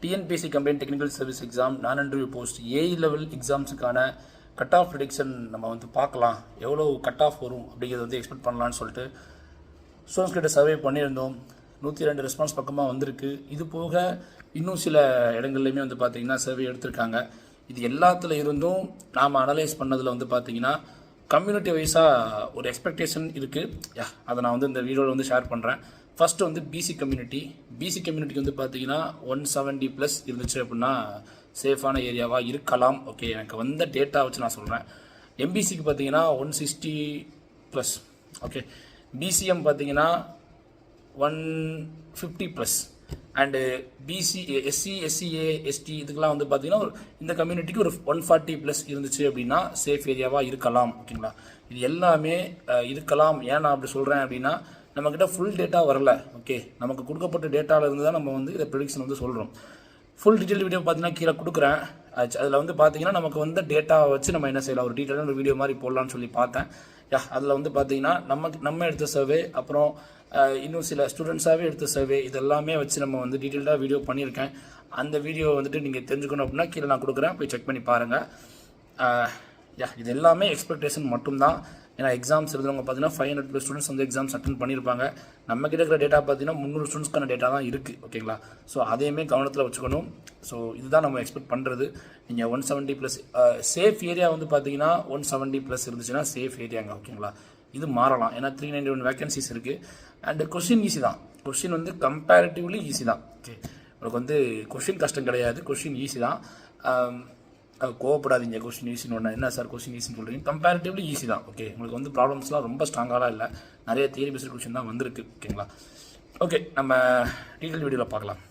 TNPSC combine technical service exam non interview post AE level எக்ஸாம்ஸுக்கான cut off prediction நம்ம வந்து பார்க்கலாம், எவ்வளோ கட் ஆஃப் வரும் அப்படிங்கிறத வந்து எக்ஸ்பெக்ட் பண்ணலான்னு சொல்லிட்டு ஸ்டூடெண்ட்ஸ் கிட்ட சர்வே பண்ணியிருந்தோம். 102 ரெஸ்பான்ஸ் பக்கமாக வந்திருக்கு. இது போக இன்னும் சில இடங்கள்லையுமே வந்து பார்த்திங்கன்னா சர்வே எடுத்திருக்காங்க. இது எல்லாத்துல இருந்தும் நாம் அனலைஸ் பண்ணதில் வந்து பார்த்திங்கன்னா கம்யூனிட்டி வைஸாக ஒரு எக்ஸ்பெக்டேஷன் இருக்குது. அதை நான் வந்து இந்த வீடியோவில் வந்து ஷேர் பண்ணுறேன். ஃபஸ்ட்டு வந்து பிசி கம்யூனிட்டிக்கு வந்து பார்த்தீங்கன்னா 170+ இருந்துச்சு அப்படின்னா சேஃபான ஏரியாவாக இருக்கலாம். ஓகே, எனக்கு வந்த டேட்டா வச்சு நான் சொல்கிறேன். எம்பிசிக்கு பார்த்தீங்கன்னா 160+. ஓகே, பிசிஎம் பார்த்தீங்கன்னா 150+. And BC SC SCA ST இதுக்கெலாம் வந்து பார்த்தீங்கன்னா இந்த கம்யூனிட்டிக்கு ஒரு 140+ இருந்துச்சு அப்படின்னா சேஃப் ஏரியாவாக இருக்கலாம். ஓகேங்களா, இது எல்லாமே இருக்கலாம். ஏன் நான் அப்படி சொல்கிறேன் அப்படின்னா நம்மக்கிட்ட ஃபுல் டேட்டா வரல. ஓகே, நமக்கு கொடுக்கப்பட்ட டேட்டாவில் இருந்து தான் நம்ம வந்து இதை ப்ரெடிக்ஷன் வந்து சொல்கிறோம். ஃபுல் டீட்டெயில் வீடியோ பார்த்தீங்கன்னா கீழே கொடுக்குறேன். அதில் வந்து பார்த்தீங்கன்னா நமக்கு வந்து டேட்டாவை வச்சு நம்ம என்ன செய்யலாம், ஒரு டீட்டெயிலான ஒரு வீடியோ மாதிரி போடலான்னு சொல்லி பார்த்தேன். அதில் வந்து பார்த்தீங்கன்னா நம்ம எடுத்த சர்வே, அப்புறம் இன்னும் சில ஸ்டூடெண்ட்ஸாகவே எடுத்த சர்வே, இதெல்லாமே வச்சு நம்ம வந்து டீட்டெயில்டாக வீடியோ பண்ணியிருக்கேன். அந்த வீடியோ வந்துட்டு நீங்கள் தெரிஞ்சுக்கணும் அப்படின்னா கீழே நான் கொடுக்குறேன், போய் செக் பண்ணி பாருங்கள். இது எல்லாமே எக்ஸ்பெக்டேஷன் மட்டும்தான். ஏன்னா எக்ஸாம்ஸ் எழுதுறவங்க பார்த்தீங்கன்னா 500+ ஸ்டூடெண்ட்ஸ் வந்து எக்ஸாம்ஸ் அட்டன் பண்ணியிருப்பாங்க. நம்ம கிட்ட இருக்கிற டேட்டா பார்த்தீங்கன்னா 300 ஸ்டூடெண்ட்ஸ்க்கான டேட்டா தான் இருக்குது. ஓகேங்களா, ஸோ அதையுமே கவனத்தில் வச்சுக்கணும். ஸோ இதுதான் நம்ம எக்ஸ்பெக்ட் பண்ணுறது. நீங்கள் 170+ சேஃப் ஏரியா வந்து பார்த்தீங்கன்னா 170+ இருந்துச்சுன்னா சேஃப் ஏரியாங்க. ஓகேங்களா, இது மாறலாம். ஏன்னா 391 வேகன்சிஸ் இருக்குது. அண்டு கொஷின் ஈஸி தான். கொஷின் வந்து கம்பேரிட்டிவ்லி ஈஸி தான். ஓகே, உங்களுக்கு வந்து கொஷின் கஷ்டம் கிடையாது, கொஷின் ஈஸி தான். கோவப்படாதீங்க, கொஸ்டின் ஈஸின்னு ஒன்று என்ன சார் கொஸ்டின் ஈஸின்னு சொல்கிறீங்க, கம்பேரிட்டிவ்லி ஈஸி தான். ஓகே, உங்களுக்கு வந்து ப்ராப்ளம்ஸ்லாம் ரொம்ப ஸ்ட்ராங்காலாம் இல்லை, நிறைய தியரி பேஸ்ட் கொஸ்டின் தான் வந்திருக்கு. ஓகேங்களா, ஓகே, நம்ம டீட்டெயில் வீடியோவில் பார்க்கலாம்.